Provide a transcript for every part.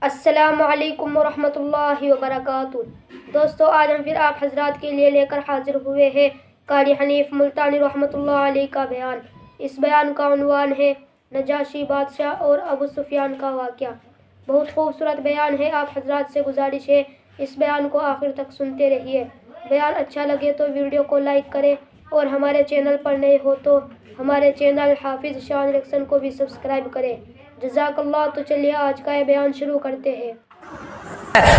السلام علیکم ورحمۃ اللہ وبرکاتہ۔ دوستو، آج ہم پھر آپ حضرات کے لیے لے کر حاضر ہوئے ہیں قاری حنیف ملتانی رحمۃ اللہ علیہ کا بیان۔ اس بیان کا عنوان ہے نجاشی بادشاہ اور ابو سفیان کا واقعہ۔ بہت خوبصورت بیان ہے، آپ حضرات سے گزارش ہے اس بیان کو آخر تک سنتے رہیے۔ بیان اچھا لگے تو ویڈیو کو لائک کریں اور ہمارے چینل پر نئے ہو تو ہمارے چینل حافظ شان ریکشن کو بھی سبسکرائب کریں۔ جزاک اللہ۔ تو چلیے آج کا یہ بیان شروع کرتے ہیں۔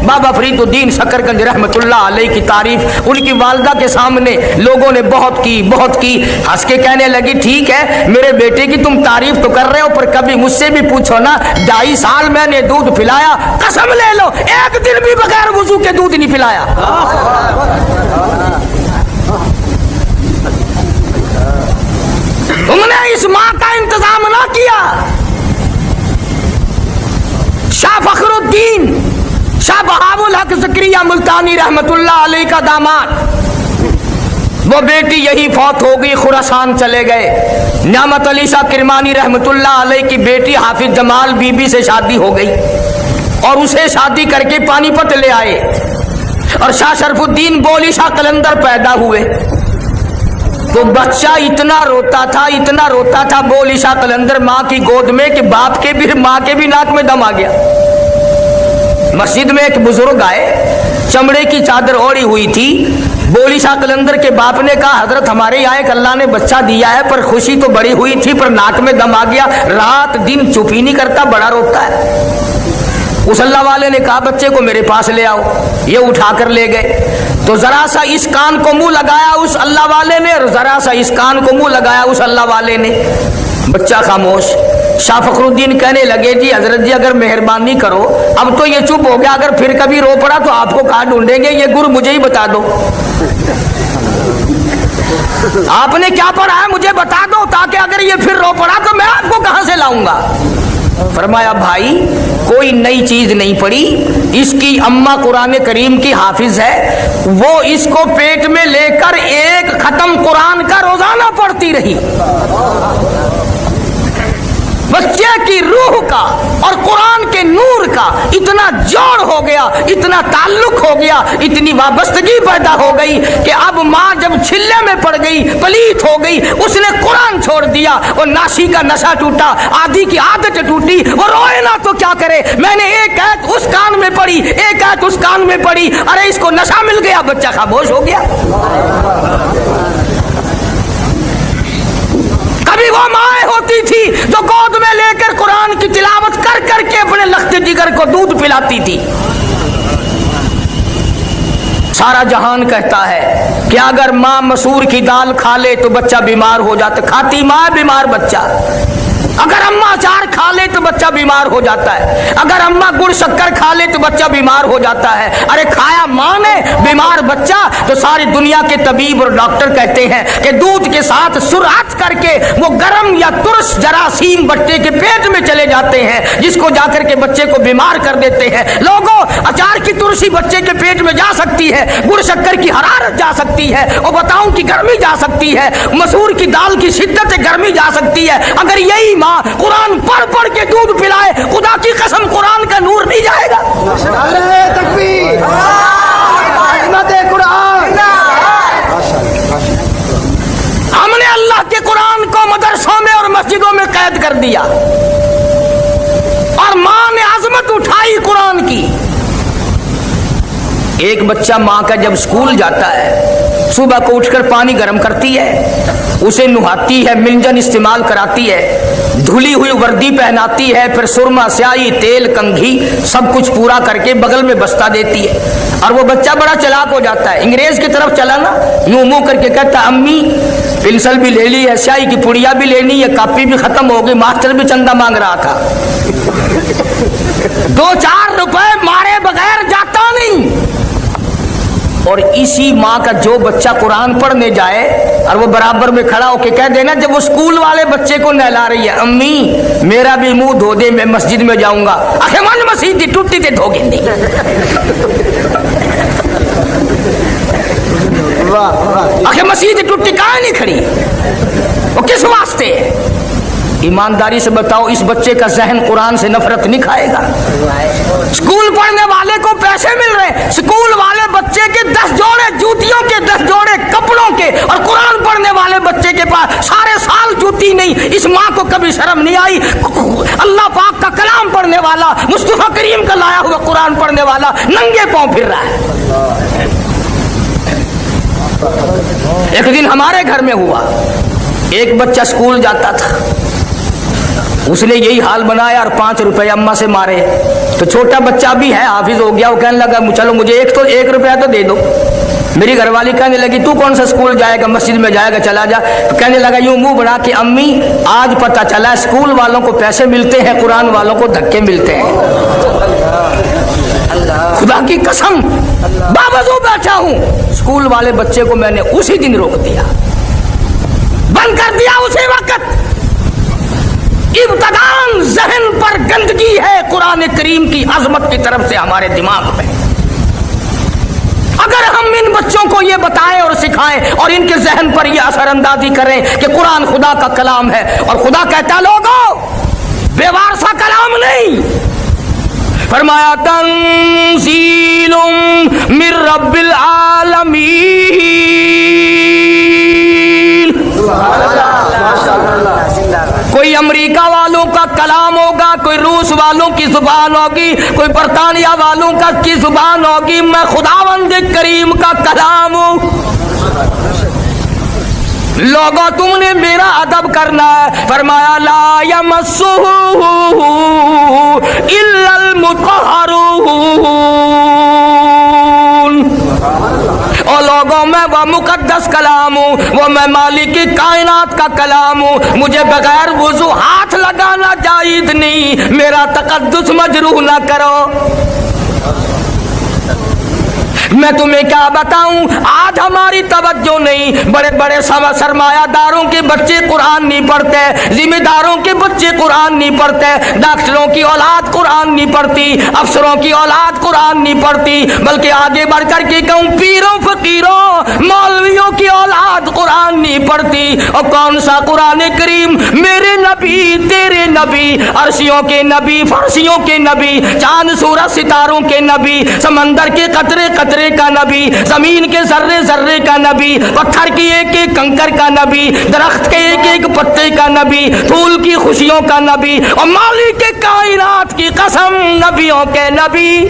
بابا فرید الدین شکرگنج رحمت اللہ علیہ کی تعریف ان کی والدہ کے سامنے لوگوں نے بہت کی ہنس کے کہنے لگی، ٹھیک ہے میرے بیٹے کی تم تعریف تو کر رہے ہو، پر کبھی مجھ سے بھی پوچھو نا، 2.5 سال میں نے دودھ پلایا، قسم لے لو ایک دن بھی بغیر وضو کے دودھ نہیں پلایا۔ تم نے اس ماں کا انتظام نہ کیا۔ شاہ فخر الدین شاہ بہاء الحق زکریا ملتانی رحمت اللہ علیہ کا داماد، وہ بیٹی یہی فوت ہو گئی، خراسان چلے گئے۔ نعمت علی شاہ کرمانی رحمت اللہ علیہ کی بیٹی حافظ جمال بی بی سے شادی ہو گئی اور اسے شادی کر کے پانی پت لے آئے، اور شاہ شرف الدین بولی شاہ قلندر پیدا ہوئے تو بچہ اتنا روتا تھا بولی شاہ قلندر ماں کی گود میں کہ باپ کے بھی ماں کے بھی ناک میں دم آ گیا۔ مسجد میں ایک بزرگ آئے، چمڑے کی چادر اوڑی ہوئی تھی۔ بولی شاہ قلندر کے باپ نے کہا، حضرت ہمارے یہاں ایک اللہ نے بچہ دیا ہے، پر خوشی تو بڑی ہوئی تھی پر ناک میں دم آ گیا، رات دن چپ ہی نہیں کرتا، بڑا روتا ہے۔ اس اللہ والے نے کہا بچے کو میرے پاس لے آؤ، یہ اٹھا کر لے گئے تو ذرا سا اس کان کو منہ لگایا اس اللہ والے نے، اور ذرا سا اس کان کو منہ لگایا اس اللہ والے نے، بچہ خاموش۔ شاہ فخر الدین کہنے لگے، جی حضرت جی اگر مہربانی کرو، اب تو یہ چپ ہو گیا، اگر پھر کبھی رو پڑا تو آپ کو کہاں ڈھونڈیں گے، یہ گر مجھے ہی بتا دو، آپ نے کیا پڑھا ہے مجھے بتا دو، تاکہ اگر یہ پھر رو پڑا تو میں آپ کو کہاں سے لاؤں گا۔ فرمایا بھائی کوئی نئی چیز نہیں پڑھی، اس کی اماں قرآن کریم کی حافظ ہے، وہ اس کو پیٹ میں لے کر ایک ختم قرآن کا روزانہ پڑھتی رہی۔ بچے کی روح کا اور قرآن کے نور کا اتنا جوڑ ہو گیا، اتنا تعلق ہو گیا، اتنی وابستگی پیدا ہو گئی کہ اب ماں جب چھلے میں پڑ گئی، پلیت ہو گئی، اس نے قرآن چھوڑ دیا، اور ناشی کا نشہ ٹوٹا، آدھی کی عادت ٹوٹی، وہ روئے نہ تو کیا کرے۔ میں نے ایک آیت اس کان میں پڑھی، ایک آیت اس کان میں پڑھی، ارے اس کو نشہ مل گیا، بچہ خاموش ہو گیا۔ کبھی وہ مائیں ہوتی تھی جو گود میں لے کر قرآن کی تلاوت کر کر کے اپنے لخت جگر کو دودھ پلاتی تھی۔ سارا جہان کہتا ہے کہ اگر ماں مسور کی دال کھا لے تو بچہ بیمار ہو جاتا، کھاتی ماں بیمار بچہ، اگر اماں اچار کھا لے تو بچہ بیمار ہو جاتا ہے، اگر اماں گڑ شکر کھا لے تو بچہ بیمار ہو جاتا ہے، ارے کھایا ماں نے بیمار بچہ، تو ساری دنیا کے طبیب اور ڈاکٹر کہتے ہیں کہ دودھ کے ساتھ سرعت کر کے وہ گرم یا ترش جراثیم بچے کے پیٹ میں چلے جاتے ہیں، جس کو جا کر کے بچے کو بیمار کر دیتے ہیں۔ لوگوں، اچار کی ترشی بچے کے پیٹ میں جا سکتی ہے، گڑ شکر کی حرارت جا سکتی ہے، اور بتاؤں کی گرمی جا سکتی ہے، مسور کی دال کی شدت گرمی جا سکتی ہے، اگر یہی ماں قرآن پڑھ پڑھ کے دودھ پلائے، خدا کی قسم قرآن کا نور نہیں جائے گا۔ نعرہ تکبیر، عظمت قرآن۔ ہم نے اللہ کے قرآن کو مدرسوں میں اور مسجدوں میں قید کر دیا، اور ماں نے عظمت اٹھائی قرآن کی۔ ایک بچہ ماں کا جب اسکول جاتا ہے، صبح کو اٹھ کر پانی گرم کرتی ہے، اسے نہاتی ہے، منجن استعمال کراتی ہے، دھلی ہوئی وردی پہناتی ہے، پھر سرما، سیاہی، تیل، کنگھی سب کچھ پورا کر کے بغل میں بستہ دیتی ہے، اور وہ بچہ بڑا چلاک ہو جاتا ہے، انگریز کی طرف چلا نا، یوں منہ کر کے کہتا امی پنسل بھی لے لی ہے، سیاہی کی پڑیا بھی لینی ہے، کاپی بھی ختم ہو گئی، ماسٹر بھی چندہ مانگ رہا تھا۔ 2-4 روپے مارے بغیر جاتا نہیں۔ اور اسی ماں کا جو بچہ قرآن پڑھنے جائے اور وہ برابر میں کھڑا ہو کے کہہ دینا، جب وہ اسکول والے بچے کو نہلا رہی ہے، امی میرا بھی منہ دھو دے، میں مسجد میں جاؤں گا، آخر من مسجد دی ٹوٹی تے دھو گندی، آخر مسجد ٹوٹی کہاں نہیں کھڑی، وہ کس واسطے؟ ایمانداری سے بتاؤ اس بچے کا ذہن قرآن سے نفرت نہیں کھائے گا؟ स्कूल वाले बच्चे के 10 जोड़े जूतियों के, 10 जोड़े कपड़ों के, और कुरान पढ़ने वाले बच्चे के पास सारे साल जूती नहीं। इस माँ को कभी शर्म नहीं आई? अल्लाह पाक का कलाम पढ़ने वाला, मुस्तफा करीम का लाया हुआ कुरान पढ़ने वाला नंगे पांव फिर रहा है। एक दिन हमारे घर में हुआ, एक बच्चा स्कूल जाता था, उसने यही हाल बनाया और 5 रुपए अम्मा से मारे। तो छोटा बच्चा भी है, हाफिज हो गया, वो कहने लगा चलो मुझे 1 रुपया तो दे दो। मेरी घरवाली कहने लगी तू कौन सा स्कूल जाएगा, मस्जिद में जाएगा, चला जा। तो कहने लगा यूं मुंह बना के अम्मी आज पता चला स्कूल वालों को पैसे मिलते हैं, कुरान वालों को धक्के मिलते हैं। खुदा की कसम बावजू बैठा हूं, स्कूल वाले बच्चे को मैंने उसी दिन रोक दिया, बंद कर दिया उसी वक्त। इब्तदान जहन पर गंदगी है कुरान करीम की अजमत की तरफ से हमारे दिमाग में। अगर हम इन बच्चों को ये बताएं और सिखाएं और इनके जहन पर ये असरअंदाजी करें कि कुरान खुदा का कलाम है, और खुदा कहता लोगों बेवारसा कलाम नहीं, फरमाया तंजीलुम मिर रब्बिल आलमीन। कोई अमेरिका वालों का कलाम होगा, कोई रूस वालों की जुबान होगी, कोई बरतानिया वालों का की जुबान होगी, मैं खुदावंद करीम का कलाम हूं। लोगों तुमने मेरा अदब करना है। फरमाया ला यमस्सुहु इल्लल मुतहहरून। और लोगों में वह मुकद्दस कलाम हूँ, वो मैं मालिक की कायनात का कलाम हूँ, मुझे बगैर वुजू हाथ लगाना जायज नहीं, मेरा तकद्दुस मजरूह ना करो। मैं तुम्हें क्या बताऊं, आज हमारी तवज्जो नहीं, बड़े बड़े सरमायादारों के बच्चे कुरान नहीं पढ़ते, जिम्मेदारों के बच्चे कुरान नहीं पढ़ते, डॉक्टरों की औलाद कुरान नहीं पढ़ती, अफसरों की औलाद कुरान नहीं पढ़ती, बल्कि आगे बढ़कर के कहूं पीरों फकीरों मौलवियों की औलाद कुरान नहीं पढ़ती। और कौन सा कुरान करीम, मेरे नबी तेरे नबी, अर्शियों के नबी, फर्शियों के नबी, चांद सूरज सितारों के नबी, समंदर के कतरे कतरे का नबी, जमीन के जर्रे जर्रे का नबी, पत्थर की एक एक कंकर का नबी, दरख्त के एक एक पत्ते का नबी, फूल की खुशियों का नबी, और मालिक के कायनात की कसम नबियों के नबी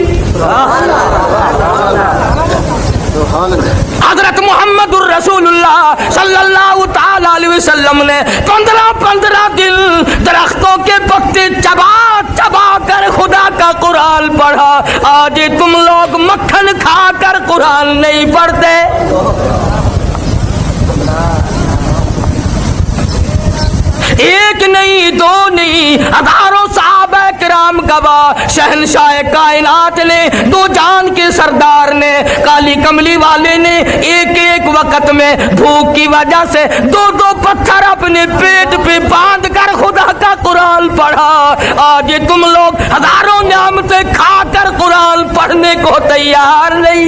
हजरत मोहम्मदुर रसूलुल्लाह सल्लल्लाहु ताला अलैहि वसल्लम ने 15 दिन दरख्तों के पत्ते चबा चबा कर खुदा का कुरान पढ़ा। आज तुम लोग मक्खन खाकर कुरान नहीं पढ़ते। एक नहीं दो नहीं हजारों सहाबा किराम गवाह, शहनशाह कायनात ने, दो जान के सरदार ने, काली कमली वाले ने एक एक वक्त में भूख की वजह से 2-2 पत्थर अपने पेट पे बांध कर खुदा का कुरान पढ़ा। आज तुम लोग हजारों नियामतें खाकर कुरान पढ़ने को तैयार नहीं,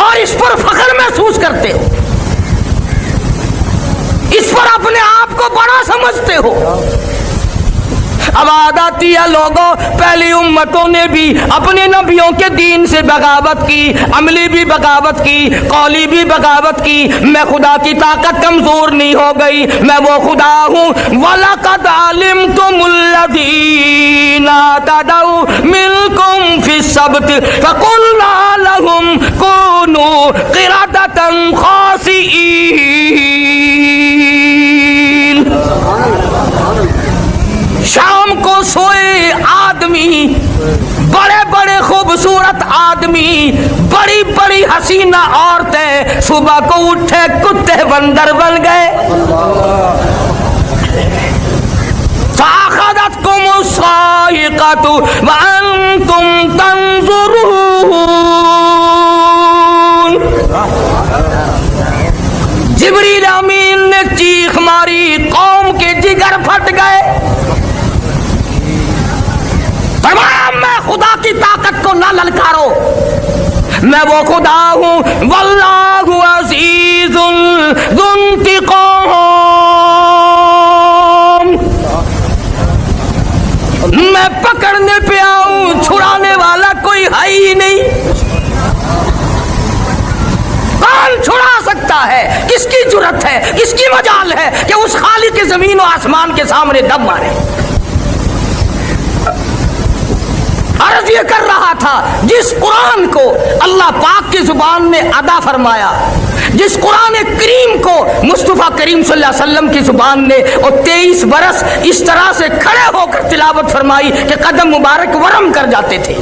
और इस पर फख्र महसूस करते हो, इस पर अपने आप को बड़ा समझते हो। अब आती है लोगों, पहली उम्मतों ने भी अपने नबियों के दीन से बगावत की, अमली भी बगावत की, कौली भी बगावत की। मैं खुदा की ताकत कमजोर नहीं हो गई, मैं वो खुदा हूँ। वलक़द अलिमतुमुल्लज़ीना तदऊ मिनकुम फ़िस्सब्त फ़क़ुल्ना लहुम कूनू क़िरदतन ख़ासिईन। शाम को सोए आदमी, बड़े बड़े खूबसूरत आदमी, बड़ी बड़ी हसीना औरतें, सुबह को उठे कुत्ते बंदर बन गए। साख़ज़तकुमुस्साइक़तु व अंतुम तंज़ुरून। जिब्रील अमीन ने चीख मारी, कौम के जिगर फट गए। मैं खुदा की ताकत को ना ललकारो, मैं वो खुदा हूं। वल्लाहु अज़ीज़ुन ज़ुन्तिक़ाम। میں پکڑنے پہ آؤں چھڑانے والا کوئی ہے ہی نہیں. کون چھڑا سکتا ہے؟ کس کی جرت ہے، کس کی مجال ہے کہ اس خالق زمین و آسمان کے سامنے دم مارے؟ عرض یہ کر رہا تھا، جس قرآن کو اللہ پاک کی زبان نے ادا فرمایا، جس قرآن کریم کو مصطفیٰ کریم صلی اللہ علیہ وسلم کی زبان نے اور 23 برس اس طرح سے کھڑے ہو کر تلاوت فرمائی کہ قدم مبارک ورم کر جاتے تھے،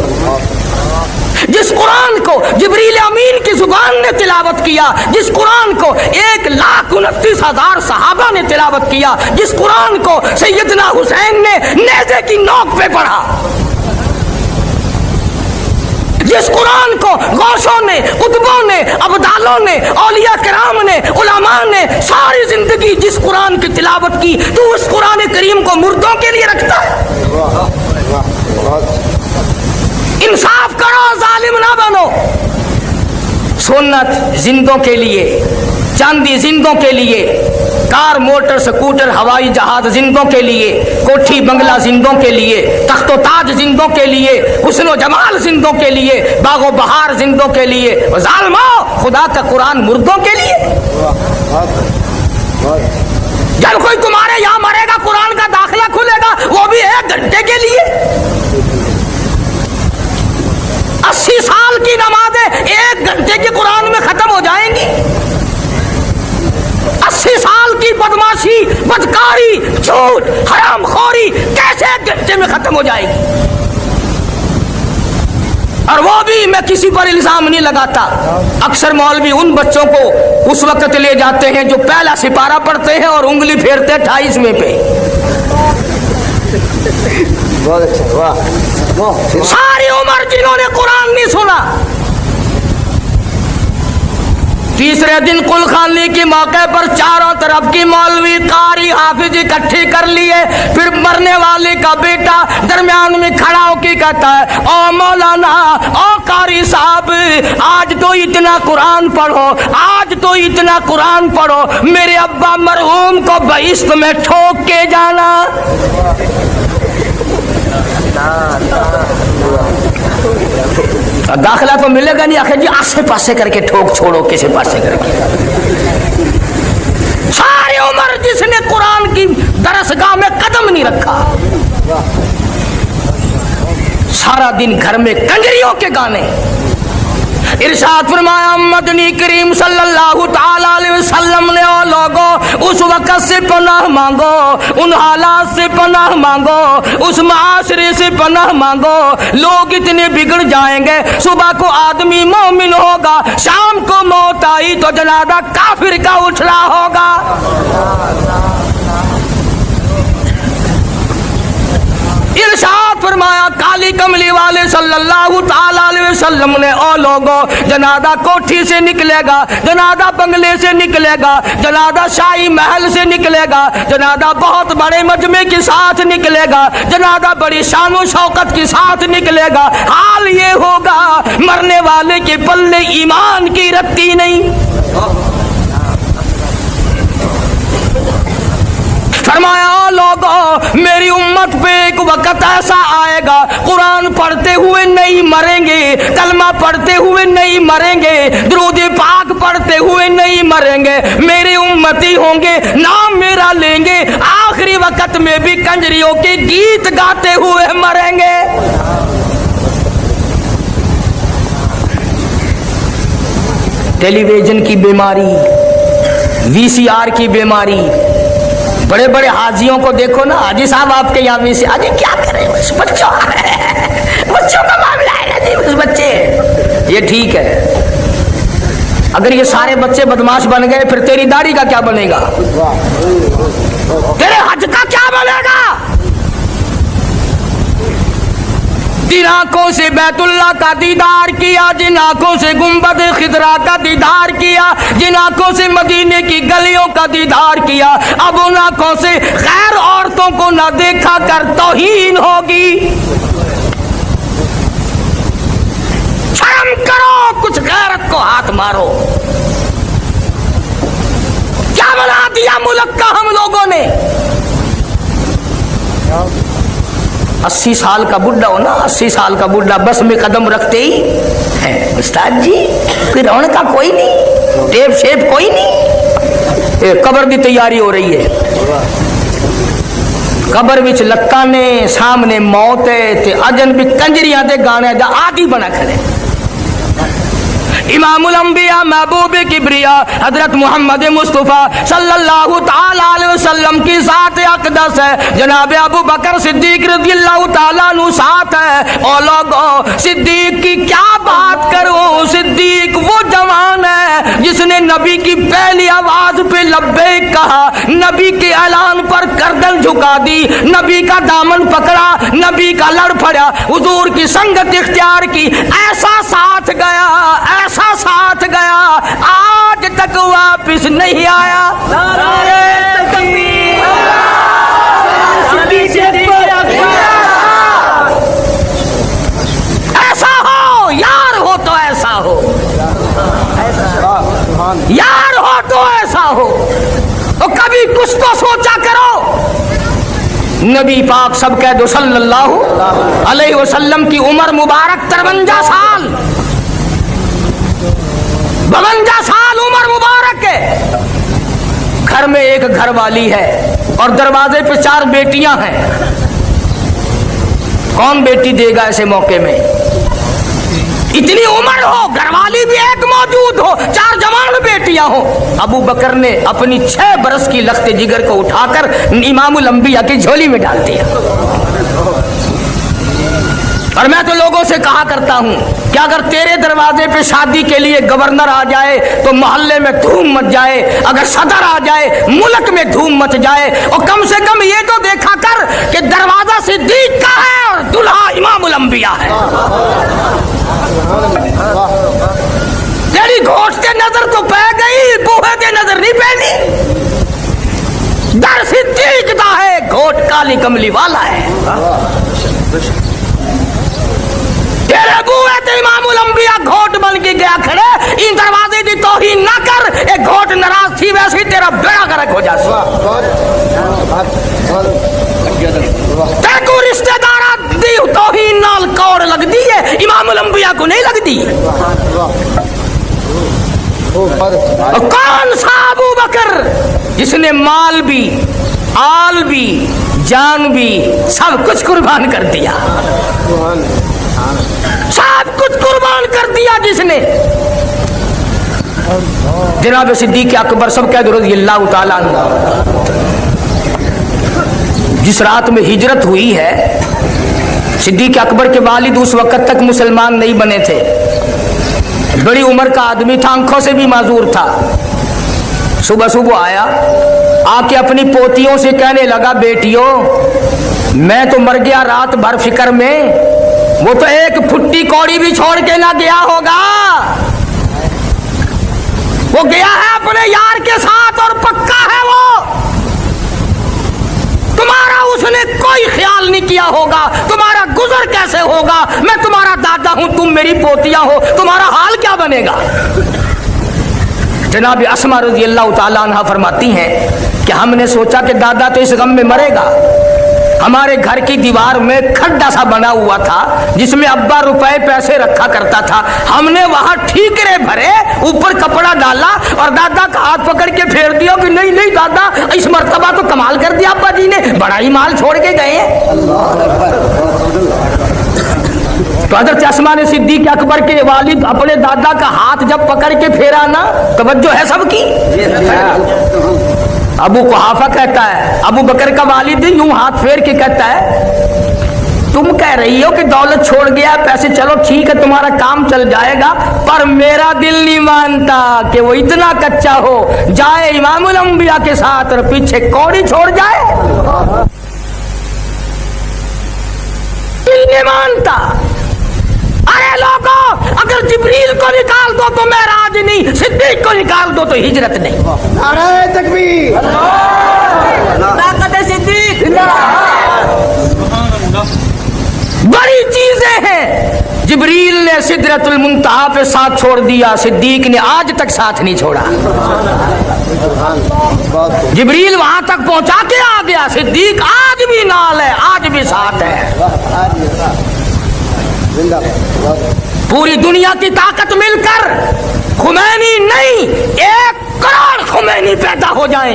جس قرآن کو جبریل امین کی زبان نے تلاوت کیا، جس قرآن کو 1,29,000 صحابہ نے تلاوت کیا، جس قرآن کو سیدنا حسین نے نیزے کی نوک پہ پڑھا، جس قرآن کو غوثوں نے، قطبوں نے، ابدالوں نے، اولیاء کرام نے، علماء نے ساری زندگی جس قرآن کی تلاوت کی، تو اس قرآن کریم کو مردوں کے لیے رکھتا ہے؟ انصاف کرو، ظالم نہ بنو. سنت زندوں کے لیے، چاندی زندوں کے لیے، کار موٹر سکوٹر ہوائی جہاز زندوں کے لیے، کوٹھی بنگلہ زندوں کے لیے، تخت و تاج زندوں کے لیے، حسن و جمال زندوں کے لیے، باغ و بہار زندوں کے لیے. ظالمو، خدا کا قرآن مردوں کے لیے؟ جب کوئی تمہارے یہاں مرے گا قرآن کا داخلہ کھلے گا، وہ بھی 1 گھنٹے کے لیے. 80 سال کی نمازیں 1 گھنٹے کے قرآن میں ختم ہو جائیں گی. 80 سال کی بدماشی، بدکاری، جھوٹ، حرام خوری کیسے 1 گھنٹے میں ختم ہو جائے گی؟ اور وہ بھی میں کسی پر الزام نہیں لگاتا. اکثر مولوی ان بچوں کو اس وقت لے جاتے ہیں جو پہلا سپارہ پڑھتے ہیں اور انگلی پھیرتے 28ویں پہ. ساری عمر جنہوں نے قرآن نہیں سنا، تیسرے دن کل خانی کے موقع پر چاروں طرف کی مولوی، قاری، حافظ اکٹھی کر لیے. پھر مرنے والے کا بیٹا درمیان میں کھڑا ہو کے کہتا ہے، او مولانا، او قاری صاحب، آج تو اتنا قرآن پڑھو، آج تو اتنا قرآن پڑھو، میرے ابا مرحوم کو بہشت میں ٹھوک کے جانا. داخلہ تو ملے گا نہیں، آخر جی آسے پاسے کر کے ٹھوک چھوڑو، کسے پاسے کر کے. ساری عمر جس نے قرآن کی درسگاہ میں قدم نہیں رکھا، سارا دن گھر میں کنجریوں کے گانے. ارشاد فرمایا مدنی کریم صلی اللہ تعالی علیہ وسلم نے، او لوگو، اس وقت سے پناہ مانگو، ان حالات سے پناہ مانگو، اس معاشرے سے پناہ مانگو. لوگ اتنے بگڑ جائیں گے، صبح کو آدمی مومن ہوگا، شام کو موت آئی تو جنازہ کافر کا اٹھلا ہوگا. ارشاد فرمایا کالی کملی والے صلی اللہ تعالی علیہ وسلم نے، او لوگو، جنازہ کوٹھی سے نکلے گا، جنازہ بنگلے سے نکلے گا، جنازہ شاہی محل سے نکلے گا، جنازہ بہت بڑے مجمع کے ساتھ نکلے گا، جنازہ بڑی شان و شوکت کے ساتھ نکلے گا. حال یہ ہوگا مرنے والے کے پلے ایمان کی رتی نہیں. فرمایا او لوگو، میری امت پہ ایک وقت ایسا آئے گا، قرآن پڑھتے ہوئے نہیں مریں گے، کلمہ پڑھتے ہوئے نہیں مریں گے، درود پاک پڑھتے ہوئے نہیں مریں گے، میرے امتی ہوں گے، نام میرا لیں گے، آخری وقت میں بھی کنجریوں کے گیت گاتے ہوئے مریں گے. ٹیلی ویژن کی بیماری، VCR کی بیماری. بڑے بڑے حاجیوں کو دیکھو نا، حاجی صاحب آپ کے یہاں VCR، حاجی کیا کریں بس بچوں کا معاملہ ہے نا جی، بس بچے. یہ ٹھیک ہے، اگر یہ سارے بچے بدماش بن گئے پھر تیری داڑھی کا کیا بنے گا؟ تیرے حج کا کیا بنے گا؟ جن آنکھوں سے بیت اللہ کا دیدار کیا، جن آنکھوں سے گنبد خضرا کا دیدار کیا، جن آنکھوں سے مدینے کی گلیوں کا دیدار کیا، اب ان آنکھوں سے غیر عورتوں کو نہ دیکھا کر توہین ہوگی. شرم کرو، کچھ غیرت کو ہاتھ مارو. کیا بنا دیا ملک کا ہم لوگوں نے؟ 80 साल का बुढ़ा हो ना, 80 साल का बुढ़ा बस में कदम रखते ही है, उस्ताद जी कोई रौनक का कोई नहीं, टेप शेप कोई नहीं। कबर की तैयारी हो रही है, कबर विच लत्तां ने सामने मौत है ते अजन भी कंजरियां दे गाने दा आदि बना खड़े। इमामुल अंबिया महबूब किबरिया हजरत मोहम्मद मुस्तफ़ा सल्लल्लाहु ताला अलैहि वसल्लम की साथ अक़दस है, जनाब अबू बकर सिद्दीक रज़ियल्लाहु ताला अन्हु साथ है। ओ लोगों, सिद्दीक की क्या बात करूं, सिद्दीक वो जवान है जिसने नबी की पहली आवाज पे लब्बैक कहा, नबी के ऐलान पर गर्दन झुका दी, नबी का दामन पकड़ा, नबी का लड़ पड़ा, हुजूर की संगत इख्तियार की, ऐसा साथ गया, ऐसा साथ गया, आज तक वापिस नहीं आया। ऐसा हो यार, हो तो ऐसा हो, यार हो तो ऐसा हो। तो कभी कुछ तो सोचा करो। नबी पाक सब कह दो सल्लल्लाहु अलैहि वसल्लम की उम्र मुबारक 53 साल, 52 साल उम्र मुबारक है। घर में एक घर वाली है और दरवाजे पे 4 बेटियां हैं। कौन बेटी देगा ऐसे मौके में? इतनी उम्र हो, घरवाली भी एक मौजूद हो, 4 जवान बेटियां हो। अबू बकर ने अपनी 6 बरस की लख्त जिगर को उठाकर इमामुल अंबिया की झोली में डाल दिया। और मैं तो लोगों से कहा करता हूं कि अगर तेरे दरवाजे पे शादी के लिए गवर्नर आ जाए तो मोहल्ले में धूम मच जाए, अगर सदर आ जाए मुल्क में धूम मच जाए, और कम से कम ये तो देखा कर कि दरवाजा सिद्दीक का है और दुल्हा इमामुल अंबिया है। तेरी घोट से नजर तो पै गई, बूहे से नजर नहीं पैनी। दर सिद्दीक दा है, घोट काली कमली वाला है। तेरे बूहे ते इमामुल अंबिया घोट बन के गया खड़े, इन दरवाजे की तौहीन ना कर, एक घोट नाराज थी वैसे तेरा बेड़ा गर्क हो जाए। तेको रिश्तेदारा दी तौहीन नाल कौड़ लगदी है, इमामुल अंबिया को नहीं लगदी। कौन सा अबू बकर जिसने माल भी, आल भी, जान भी, सब कुछ कुर्बान कर दिया, सब कुछ कुर्बान कर दिया जिसने। जनाब सिद्दीक अकबर सब कह दो रज़ियल्लाहु ताला अन्हु। जिस रात में हिजरत हुई है, सिद्दीक अकबर के वालिद उस वक्त तक मुसलमान नहीं बने थे, बड़ी उम्र का आदमी था, आंखों से भी माजूर था। सुबह सुबह आया, आके अपनी पोतियों से कहने लगा, बेटियों मैं तो मर गया रात भर फिक्र में, वो तो एक फुट्टी कौड़ी भी छोड़ के ना गया होगा, वो गया है अपने यार के साथ और पक्का है वो, तुम्हारा उसने कोई ख्याल नहीं किया होगा, तुम्हारा गुजर कैसे होगा, मैं तुम्हारा दादा हूं, तुम मेरी पोतियां हो, तुम्हारा हाल क्या बनेगा। जनाब अस्मा रज़ियल्लाहु ताला अन्हा फरमाती हैं कि हमने सोचा कि दादा तो इस गम में मरेगा। हमारे घर की दीवार में खड्डा सा बना हुआ था जिसमें अब्बा रुपए पैसे रखा करता था, हमने वहां ठीकरे भरे, ऊपर कपड़ा डाला और दादा का हाथ पकड़ के फेर दिया कि नहीं नहीं दादा, इस मर्तबा तो कमाल कर दिया अब्बा जी ने, बड़ा ही माल छोड़ के गए हैं। तो हज़रत अस्मा ने सिद्दीक अकबर के वालिद अपने दादा का हाथ जब पकड़ के फेरा ना, तवज्जो है सबकी। अबू कुहाफा कहता है, अबू बकर का वालिद यूं हाथ फेर के कहता है, तुम कह रही हो कि दौलत छोड़ गया, पैसे, चलो ठीक है तुम्हारा काम चल जाएगा, पर मेरा दिल नहीं मानता कि वो इतना कच्चा हो जाए इमामुल अंबिया के साथ और पीछे कौड़ी छोड़ जाए, दिल नहीं मानता। अरे लोगों, अगर जिब्रील को निकाल दो तो मेराज नहीं, सिद्दीक को निकाल दो तो हिजरत नहीं। नारे तकबीर, ताकत सिद्दीक। बड़ी चीजें हैं जिब्रील ने सिदरतुल मुंतहा पे साथ छोड़ दिया, सिद्दीक ने आज तक साथ नहीं छोड़ा। जिब्रील वहां तक पहुंचा के आ गया, सिद्दीक आज भी नाल है, आज भी साथ है। पूरी दुनिया की ताकत मिलकर खुमैनी नहीं, 1 करोड़ खुमैनी पैदा हो जाए,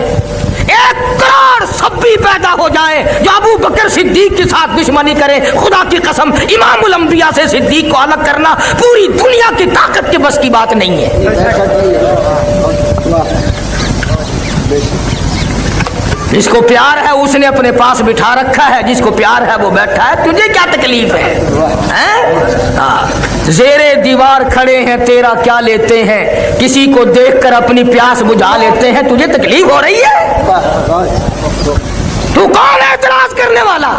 1 करोड़ सब्बी पैदा हो जाए जो अबू बकर सिद्दीक के साथ दुश्मनी करे, खुदा की कसम इमामुल अंबिया से सिद्दीक को अलग करना पूरी दुनिया की ताकत के बस की बात नहीं है। जिसको प्यार है उसने अपने पास बिठा रखा है, जिसको प्यार है वो बैठा है, तुझे क्या तकलीफ है, हैं? ज़ेरे दीवार खड़े हैं तेरा क्या लेते हैं, किसी को देखकर अपनी प्यास बुझा लेते हैं, तुझे तकलीफ हो रही है? तू कौन है एतराज करने वाला?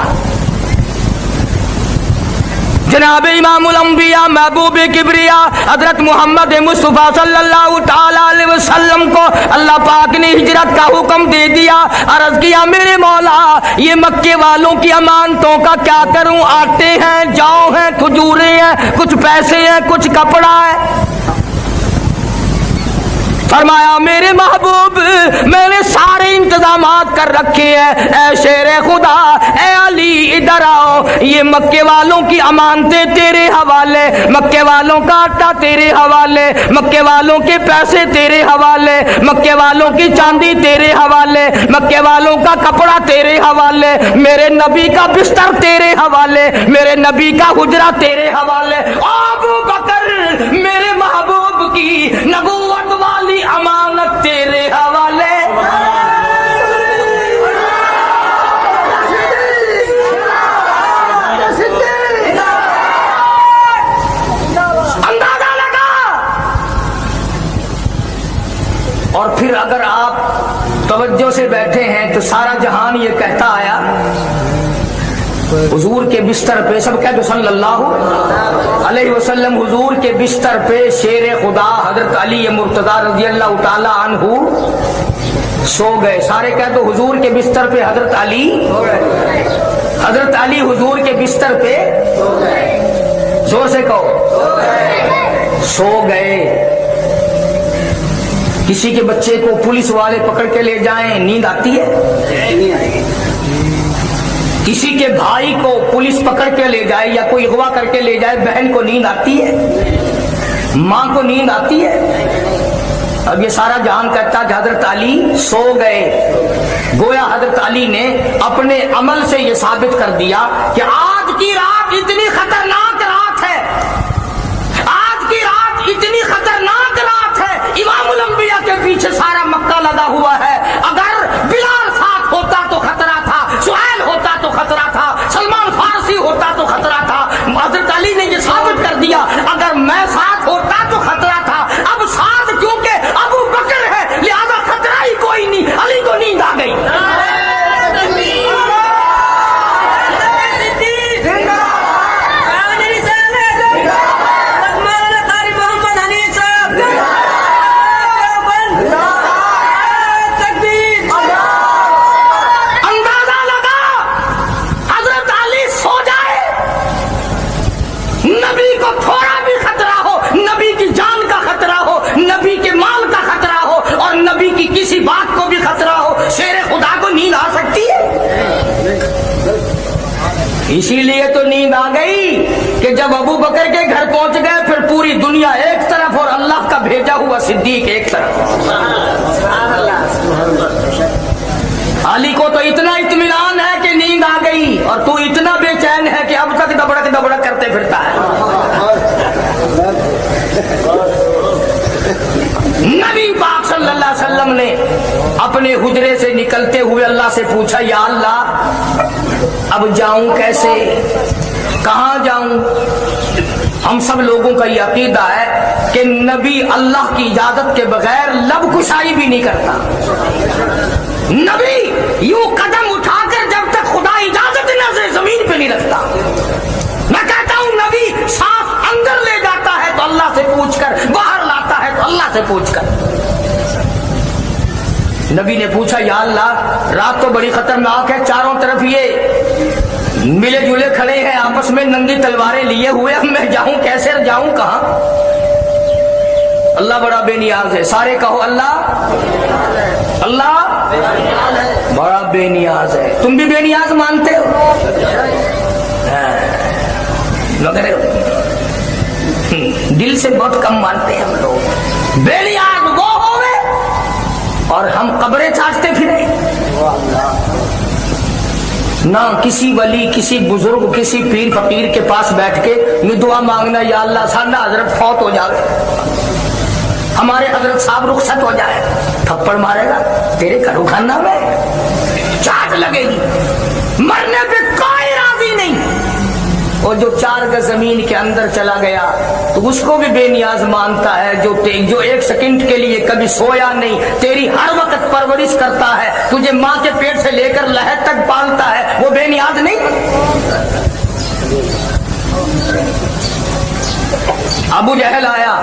जनाब इमामुल अंबिया महबूब किबरिया हजरत मोहम्मद मुस्तफा सल्लल्लाहु ताला अलैहि वसल्लम को अल्लाह पाक ने हिजरत का हुक्म दे दिया। अर्ज किया मेरे मौला ये मक्के वालों की अमानतों का क्या करूं, आटे हैं, जौ हैं, खजूरें हैं, कुछ पैसे हैं, कुछ कपड़ा है। फरमाया मेरे महबूब मैंने सारे इंतजामात कर रखे हैं, ऐ शेरे खुदा, ऐ अली इधर आओ, ये मक्के वालों की अमानतें तेरे हवाले, मक्के वालों का आटा तेरे हवाले, मक्के वालों के पैसे तेरे हवाले, मक्के वालों की चांदी तेरे हवाले, मक्के वालों का कपड़ा तेरे हवाले, मेरे नबी का बिस्तर तेरे हवाले, मेरे नबी का हुजरा तेरे हवाले। अबू बकर मेरे महबूब की नबूवत वाली अमानत तेरे हवाले। अंदाजा लगा। और फिर अगर आप तवज्जो से बैठे हैं तो सारा जहान ये कहता आया हुजूर के बिस्तर पे, सब कहते सल्लल्लाहु अलैहि वसल्लम, हुजूर के बिस्तर पे शेर खुदा हजरत अली मुर्तजा रज़ियल्लाहु ताला अन्हु सो गए। सारे कहते हुजूर के बिस्तर पे हजरत अली, हजरत अली हुजूर के बिस्तर पे, जोर से कहो, सो गए। किसी के बच्चे को पुलिस वाले पकड़ के ले जाएं, नींद आती है? किसी के भाई को पुलिस पकड़ के ले जाए या कोई अगवा करके ले जाए, बहन को नींद आती है? माँ को नींद आती है? अब ये सारा जहान कहता है हजरत अली सो गए। गोया हजरत अली ने अपने अमल से ये साबित कर दिया कि आज की रात इतनी खतरनाक रात है, आज की रात इतनी खतरनाक रात है, इमामुल अंबिया के पीछे सारा मक्का लगा हुआ है। अगर बिलाल साथ होता तो खतरा था, सुहैल होता तो खतरा था, सलमान फारसी होता तो खतरा था। हजरत अली ने ये साबित कर दिया अगर मैं साथ होता तो खतरा था। अब साथ क्योंकि अबू बकर है लिहाजा खतरा ही कोई नहीं। अली को नींद आ गई। किसी बात को भी खतरा हो, शेरे खुदा को नींद आ सकती है? इसीलिए तो नींद आ गई कि जब अबू बकर के घर पहुंच गए फिर पूरी दुनिया एक तरफ और अल्लाह का भेजा हुआ सिद्दीक एक तरफ। अली को तो इतना इत्मीनान है कि नींद आ गई और तू इतना बेचैन है कि अब तक दबड़क दबड़क करते फिरता है। नबी पाक सल्लल्लाहु अलैहि वसल्लम ने अपने हुजरे से निकलते हुए अल्लाह से पूछा, या अल्लाह अब जाऊं कैसे, कहां जाऊं? हम सब लोगों का ये अकीदा है कि नबी अल्लाह की इजाजत के बगैर लब कुशाई भी नहीं करता। नबी यूं कदम उठाकर जब तक खुदा इजाजत न जमीन पे नहीं रखता। मैं कहता हूं नबी सांस अंदर ले जाता है तो अल्लाह से पूछकर, बाहर लाता है तो अल्लाह से पूछकर। नबी ने पूछा, या अल्लाह रात तो बड़ी खतरनाक है, चारों तरफ ये मिले जुले खड़े हैं आपस में नंगी तलवारें लिए हुए, अब मैं जाऊं कैसे, जाऊं कहां। अल्लाह बड़ा बेनियाज है, सारे कहो अल्लाह, अल्लाह बड़ा बेनियाज है। तुम भी बेनियाज मानते हो मगर दिल से बहुत कम मानते हैं हम लोग। बेनियाज वो होवे और हम कब्रें चाटते फिरे। ना किसी वली, किसी बुजुर्ग, किसी पीर फकीर के पास बैठ के ये दुआ मांगना, या अल्लाह साडा हजरत फौत हो जाए, हमारे हजरत साहब रुखसत हो जाए, थप्पड़ मारेगा तेरे घरों खाना में, चाट लगेगी, मरने पे कोई राजी नहीं। और जो 4 गज जमीन के अंदर चला गया तो उसको भी बेनियाज मानता है, जो 1 सेकंड के लिए कभी सोया नहीं, तेरी हर वक्त परवरिश करता है, तुझे माँ के पेट से लेकर लहद तक पालता है, वो बेनियाज नहीं। अबू जहल आया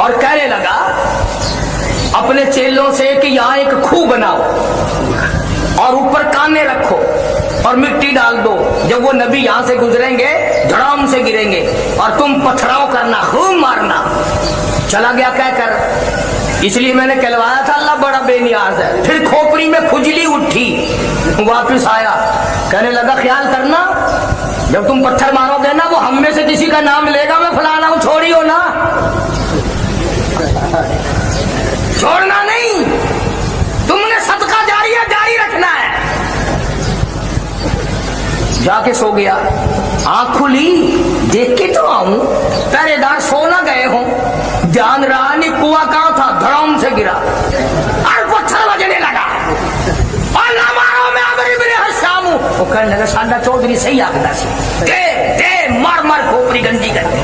और कहने लगा अपने चेलों से कि यहाँ एक खूह बनाओ और ऊपर काने रखो और मिट्टी डाल दो, जब वो नबी यहाँ से गुजरेंगे धड़ाम से गिरेंगे और तुम पथराव करना, खूब मारना। चला गया कहकर, इसलिए मैंने कहलवाया था अल्लाह बड़ा बेनियाज है। फिर खोपड़ी में खुजली उठी, वापिस आया, कहने लगा ख्याल करना जब तुम पत्थर मारोगे ना, वो हम में से किसी का नाम लेगा, मैं फलाना हूं, छोड़ियो ना, छोड़ना नहीं, तुमने सदका जारिया जारी रखना है। जाके सो गया, आंख खुली, देख के तो आऊं, पहरेदार सो ना गए हो, ध्यान रहा नहीं कुआ कहां था, धड़ाम से गिरा और पत्थर बजने लगा और ना मारो मैं अबरी बरे हसामू। वो कहने लगा साडा चौधरी सही आखदा सी, दे दे मार मार खोपड़ी गंजी कर दे।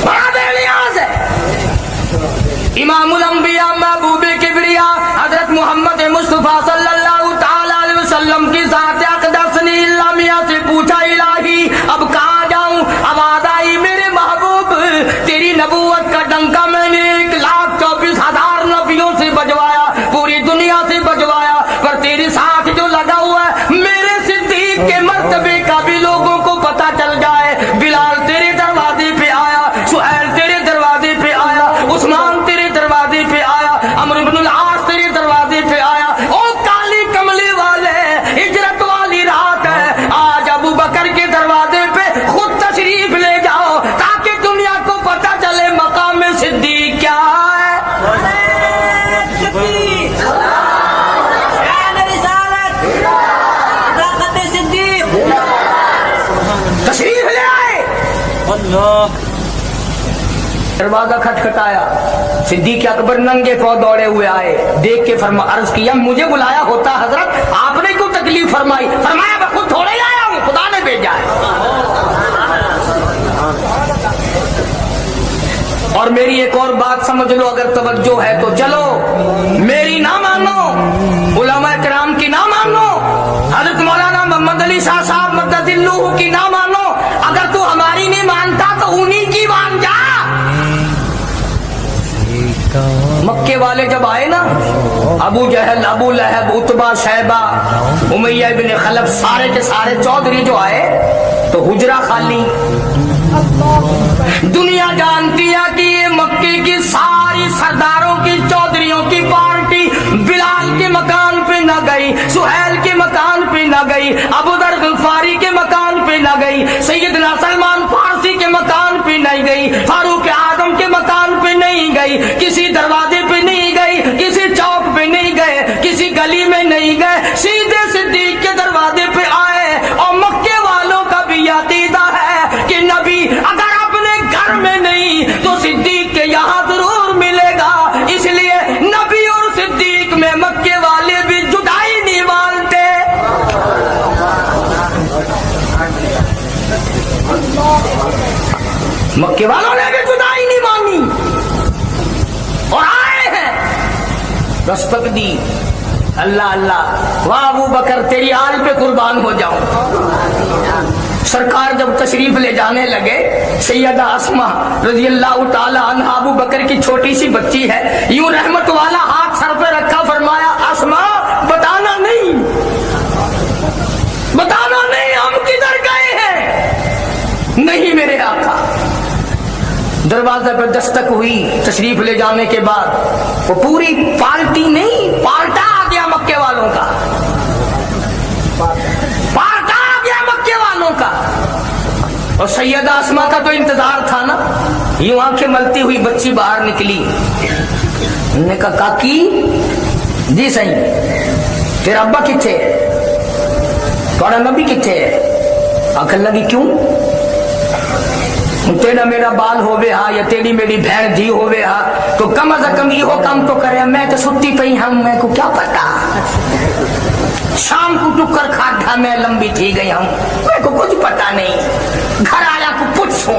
बड़ा बेनियाज है। इमामुल अंबिया महबूबे किबरिया हजरत मोहम्मद मुस्तफा सल्लल्लाहु ताला अलैहि वसल्लम की ज़ात अक़दस ने इल्लामिया से पूछा, इलाही अब कहाँ जाऊं। आवाज आई मेरे महबूब तेरी नबूवत का डंका मैंने 1,24,000 नबियों से बजवाया, पूरी दुनिया से बजवाया, पर तेरे साथ जो लगा हुआ है मेरे सिद्दीक के मर्तबे का भी लोगों को पता चल जाए। बिलाल तेरे दरवाजे पे आया, सुहैल तेरे दरवाजे पे आया, उस्मान तेरे दरवाजे पे आया, अमर इब्नुल आस तेरे दरवाजे पे आया। ओ काली कमले वाले, हिजरत वाली रात है, आज अबू बकर के दरवाजे पे खुद तशरीफ ले जाओ ताकि दुनिया को पता चले मकाम सिद्दीक क्या है। तशरीफ ले आए, दरवाजा खटखटाया, सिद्दीक अकबर नंगे पांव दौड़े हुए आए, देख के अर्ज किया मुझे बुलाया होता हजरत, आपने क्यों तकलीफ फरमाई। फरमाया मैं खुद थोड़े ही आया हूं, खुदा ने भेजा है। और मेरी एक और बात समझ लो अगर तवज्जो है तो, चलो मेरी ना मानो, उलमा किराम की ना मानो, हजरत मौलाना मोहम्मद अली शाह साहब मद्ददिल्लुहु की ना मानो, अगर तू हमारी नहीं मानता तो उन्हीं की मान जा। मक्के वाले जब आए ना, अबू जहल, अबू लहब, उतबा, शैबा, उमैया इब्न खलफ, सारे के सारे चौधरी जो आए तो हुजरा खाली। दुनिया जानती है कि ये मक्के की सारी सरदारों की, चौधरियों की पार्टी बिलाल के मकान पे न गई, सुहैल के मकान पे न गई, अबू दर गफारी के मकान पे न गई, सैयदना सलमान फारसी के मकान पे नहीं गई, फारूक आजम के मकान पे नहीं गई, किसी दरवाजे पे नहीं गई, किसी चौक पे नहीं गए, किसी गली में नहीं गए, सीधे सिद्दीक के दरवाजे पे आए। और मक्के वालों का भी अकीदा है कि नबी अगर अपने घर में नहीं तो सिद्दीक के यहाँ जरूर मिलेगा, इसलिए नबी और सिद्दीक में मक्के वाले भी जुदाई नहीं मानते। मक्के वालों ने भी जुदाई नहीं मानी और आए हैं, दस्तक दी। अल्लाह अल्लाह, वाह अबू बकर तेरी आल पे कुर्बान हो जाऊं। सरकार जब तशरीफ ले जाने लगे, सैयदा अस्मा रज़ियल्लाहु ताला अन्हा अबू बकर की छोटी सी बच्ची है, यूं रहमत वाला हाथ सर पे रखा, फरमाया अस्मा बताना नहीं, दरवाजे पर दस्तक हुई तशरीफ ले जाने के बाद, वो पूरी पार्टी नहीं, पार्टा आ गया मक्के वालों का, पार्टा आ गया मक्के वालों का। और सैयदा अस्मा का तो इंतजार था ना, यूं आंखें मलती हुई बच्ची बाहर निकली। उन्होंने कहा काकी जी सही, तेरा अब्बा किथे है, थोड़ा नबी किथे है? आखिर लगी क्यों? तेरा मेरा बाल होवे हा या तेरी मेरी बहन धी होवे हा, तो कम अज कम इहो काम तो करे। मैं तो सुती पई हम, मैं को क्या पता, शाम को टुक्कर खाधा मैं लंबी थी गई हम, मैं को कुछ पता नहीं। घर आया को पूछूं,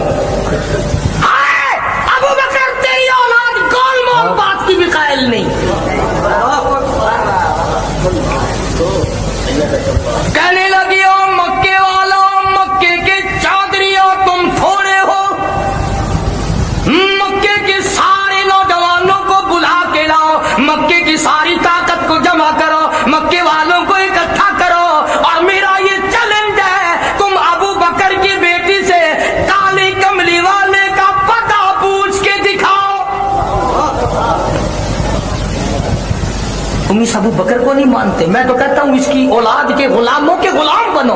अबू बकर तेरी औलाद कौन मौत बात की भी कायल नहीं। कहने लगी ओ मक्के वाला, मक्के के चादरिया तुम थोड़े हो, मक्के के सारे नौजवानों को बुला के लाओ, मक्के की सारी ताकत को जमा करो, मक्के वालों को इकट्ठा करो, और मेरा ये चैलेंज है, तुम अबू बकर की बेटी से काली कमली वाले का पता पूछ के दिखाओ। तुम इस अबू बकर को नहीं मानते, मैं तो कहता हूँ इसकी औलाद के गुलामों के गुलाम बनो।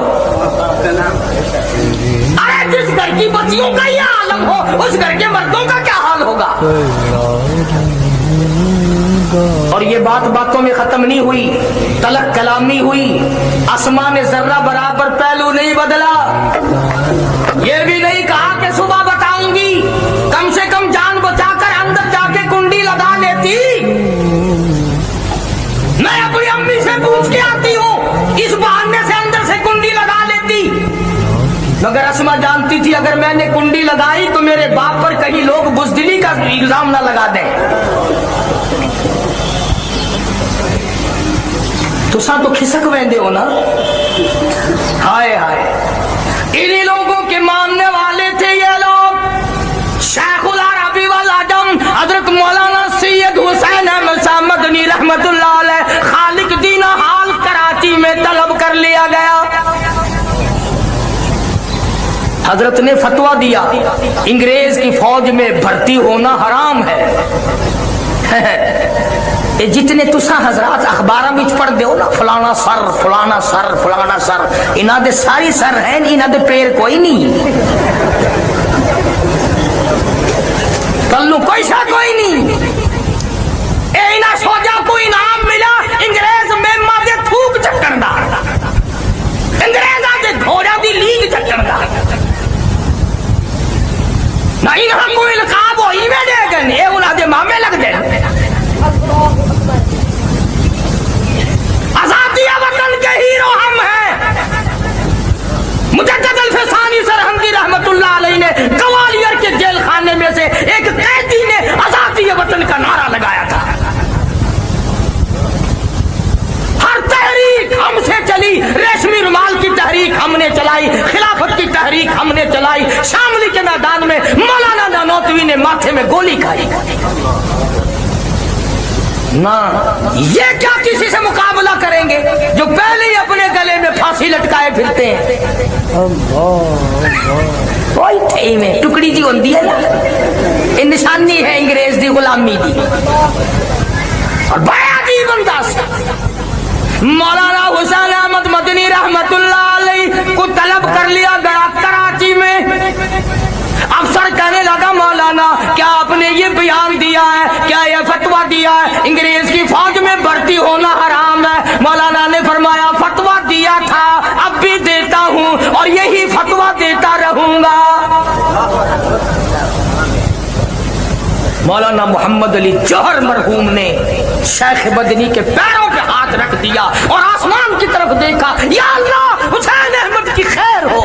अरे जिस घर की बच्चियों का ये आलम हो, उस घर के मर्दों का क्या हाल होगा। और ये बात बातों में खत्म नहीं हुई, तलक कलामी हुई। आसमान ने जर्रा बराबर पहलू नहीं बदला। ये भी नहीं कहा कि सुबह बताऊंगी, कम से कम जान बचाकर अंदर जाके कुंडी लगा लेती। मैं अपनी अम्मी से पूछ के आती हूँ, इस बहाने से अंदर से कुंडी लगा लेती। मगर अस्मा जानती थी अगर मैंने कुंडी लगाई तो मेरे बाप पर कहीं लोग बुज़दिली का इल्जाम न लगा दें। तुसा तो खिसक वेंदे हो ना। हाय हाय, इन्हीं लोगों के मानने वाले थे ये लोग। शेखुल अरबी वल अजम हजरत मौलाना सैयद हुसैन अहमद शाह मदनी रहमतुल्लाह अलैह खालिक दीन हाल कराची में तलब कर लिया गया। हजरत ने फतवा दिया अंग्रेज की फौज में भर्ती होना हराम है। ये जितने तुसा हजरात अखबार में पढ़ दो ना, फलाना सर फलाना सर फलाना सर, इन्हां दे सारी सर हैं, इन्हां दे पैर कोई नहीं, कल्लू कोई सा कोई नहीं। इन्हां सोजा को इनाम मिला अंग्रेज में मादे थूक चक्करदा, अंग्रेजा दे घोड़ा दी लीग चक्करदा ना। इन्हां कोई लकाब होई में देगन, ये उन्हां दे मामे लग दे। आजादी वतन के हीरो हम हैं। मुजद्दिद अल-फिसानी सरहंदी रहमतुल्लाह अलैह ने ग्वालियर के जेल खाने में से एक कैदी ने आजादी वतन का नारा लगाया था। हर तहरीक हमसे चली, रेशमी रुमाल की तहरीक हमने चलाई, खिलाफत की तहरीक हमने चलाई। शामली के मैदान में मौलाना नानोतवी ने माथे में गोली खाई ना। ये क्या किसी से मुकाबला करेंगे जो पहले ही अपने गले में फांसी लटकाए फिरते हैं। में टुकड़ी जी होती है ना, ये निशानी है अंग्रेज दी गुलामी दी। और बड़ा अजीब अंदाज मौलाना हुसैन अहमद मदनी रहमतुल्लाह अलैह को तलब कर लिया गया कराची में। अफसर कहने लगा मौलाना क्या आपने ये बयान दिया है, क्या ये फतवा दिया है अंग्रेज की फौज में भर्ती होना हराम है? मौलाना ने फरमाया फतवा दिया था, अब भी देता हूँ और यही फतवा देता रहूंगा। मौलाना मोहम्मद अली जौहर मरहूम ने शेख बदनी के पैरों पे हाथ रख दिया और आसमान की तरफ देखा, या अल्लाह हुसैन अहमद की खैर हो।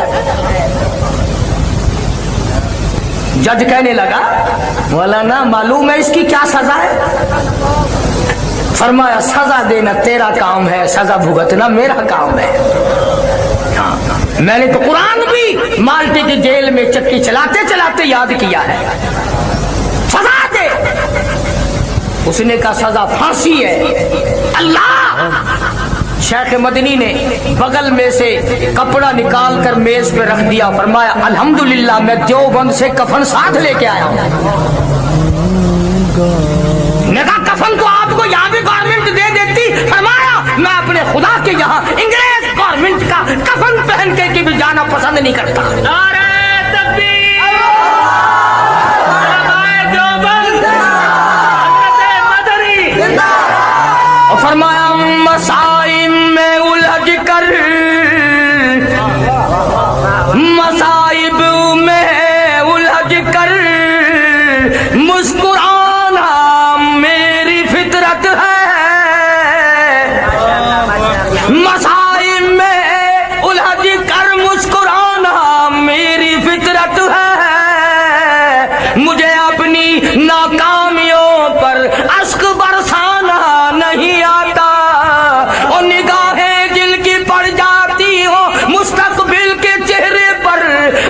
जज कहने लगा मौलाना मालूम है इसकी क्या सजा है? फरमाया सजा देना तेरा काम है, सजा भुगतना मेरा काम है। मैंने तो कुरान भी माल्टे की जेल में चक्की चलाते चलाते याद किया है। सजा दे। उसने कहा सजा फांसी है। अल्लाह شیخ مدنی نے بغل میں سے کپڑا نکال کر میز پہ رکھ دیا، فرمایا الحمدللہ میں دیوبند سے کفن ساتھ لے کے آیا ہوں۔ میں کہا کفن تو آپ کو یہاں بھی گورنمنٹ دے دیتی، فرمایا میں اپنے خدا کے یہاں انگریز گورنمنٹ کا کفن پہن کے بھی جانا پسند نہیں کرتا۔ نعرہ تکبیر، فرمایا مسائب میں الجھ کر، مسائب میں الجھ کر مسکرانا میری فطرت ہے، مسائب میں الجھ کر مسکرانا میری فطرت ہے، مجھے اپنی ناکامیوں پر اشک برسانا نہیں آتا، اور نگاہیں جن کی پڑ جاتی ہوں مستقبل کے چہرے پر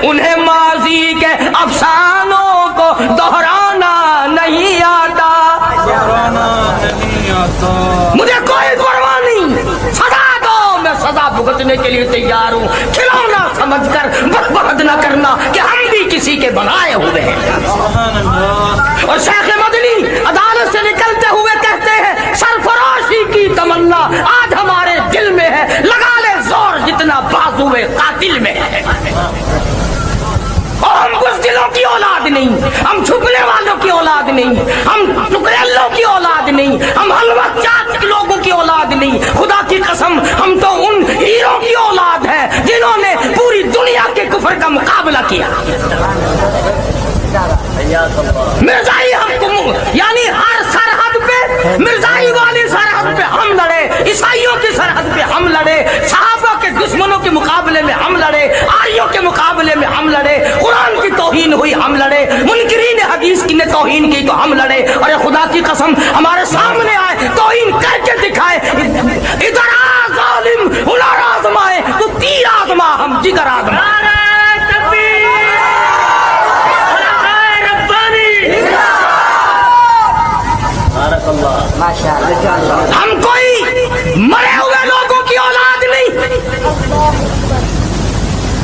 انہیں ماضی کے افسانوں کو دہرانا نہیں آتا، مجھے کوئی پرواہ نہیں، سزا دو میں سزا بھگتنے کے لیے تیار ہوں، کھلونا سمجھ کر برباد نہ کرنا کہ ہم بھی کسی کے بنائے ہوئے ہیں۔ اور شیخ مدنی عدالت سے نکلتے ہوئے کہتے ہیں سرفراشی کی تمنا آج ہمارے دل میں ہے، لگا لے زور جتنا بازوئے قاتل میں ہے۔ اور ہم بزدلوں کی اولاد نہیں، ہم چھپنے والوں کی اولاد نہیں، ہم ٹکریلوں کی اولاد نہیں، ہم حلوہ چاٹ لوگوں کی اولاد نہیں، خدا کی قسم ہم تو ان ہیروں کی اولاد ہیں جنہوں نے پوری دنیا کے کفر کا مقابلہ کیا۔ مرزائی ہم کو یعنی ہر سرحد پہ، مرزائی والی سرحد پہ ہم لڑے، عیسائیوں کی سرحد پہ ہم لڑے، صحابہ کے دشمنوں کے مقابلے میں ہم لڑے، آریوں کے مقابلے میں ہم لڑے، قرآن کی توہین ہوئی ہم لڑے، منکرین حدیث کی نے توہین کی تو ہم لڑے، اور خدا کی قسم ہمارے سامنے آئے توہین کر کے دکھائے، ادھر آ ظالم ہنر آزمائے تو تیر آزما ہم جگر آزما۔ ہم کوئی مرے ہوئے لوگوں کی اولاد نہیں،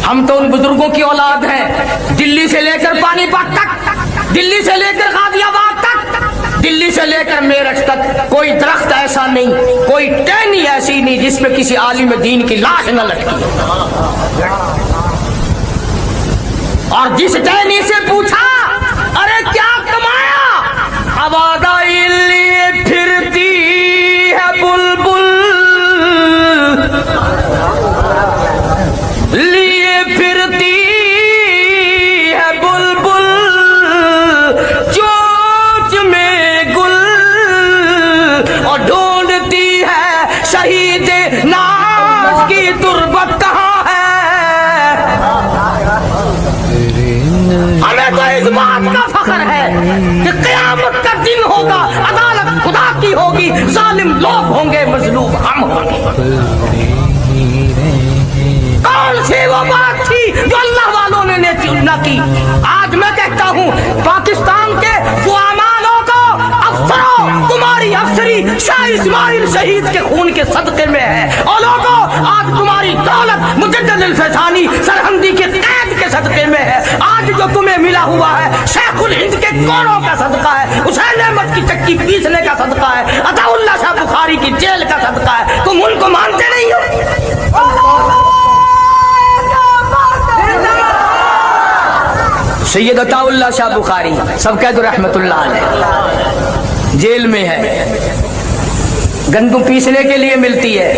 ہم تو ان بزرگوں کی اولاد ہیں، دلی سے لے کر پانی پت تک، دلی سے لے کر غازی آباد تک، دلی سے لے کر میرٹھ تک کوئی درخت ایسا نہیں، کوئی ٹہنی ایسی نہیں جس میں کسی عالم دین کی لاش نہ لٹکی، اور جس ٹہنی سے پوچھا ارے کیا کمایا، آبادائی لیے پھرتی ہے بلبل، لیے پھرتی ہے بلبل، چوچ میں گل، اور ڈھونڈتی ہے شہید ناز کی تربت کہاں ہے۔ ہمیں تو اس بات کا فخر ہے کہ قیامت کا دن ہوگا، عدالت خدا کی ہوگی، ظالم لوگ ہوں گے، مظلوم ہم ہوں گے۔ کون سی وہ بات تھی جو اللہ والوں نے نہ کی؟ آج میں کہتا ہوں پاکستان کے فعمالوں کو، افسروں تمہاری افسری شاہ اسماعیل شہید کے خون کے صدقے میں ہے، اور لوگوں آج تمہاری دولت مجدد الفسانی سرہندی کے قید کے صدقے میں ہے، آج جو تمہیں ملا ہوا ہے شیخ الہند کے کوڑوں کا صدقہ ہے، حسین احمد کی چکی پیسنے کا صدقہ ہے، عطا اللہ شاہ بخاری کی جیل کا صدقہ ہے، تم ان کو مانتے نہیں ہو؟ سید عطا اللہ شاہ بخاری سب کہہ دو رحمت اللہ علیہ، جیل میں ہے، گندم پیسنے کے لیے ملتی ہے،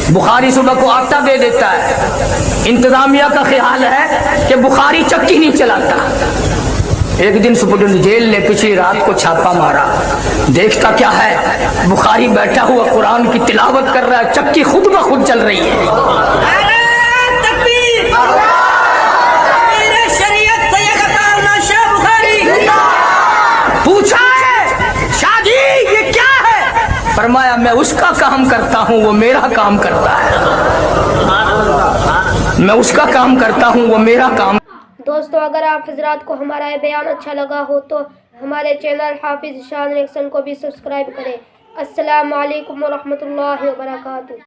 بخاری صبح کو آٹا دے دیتا ہے، انتظامیہ کا خیال ہے کہ بخاری چکی نہیں چلاتا۔ ایک دن سپرڈنٹ جیل نے پچھلی رات کو چھاپا مارا، دیکھتا کیا ہے، بخاری بیٹھا ہوا قرآن کی تلاوت کر رہا ہے، چکی خود بخود چل رہی ہے۔ پوچھا ہے شاہ جی یہ کیا ہے؟ فرمایا میں اس کا کام کرتا ہوں وہ میرا کام کرتا ہے، میں اس کا کام کرتا ہوں وہ میرا کام۔ دوستو اگر آپ حضرات کو ہمارا یہ بیان اچھا لگا ہو تو ہمارے چینل حافظ شان ریکشن کو بھی سبسکرائب کریں۔ السلام علیکم ورحمۃ اللہ وبرکاتہ۔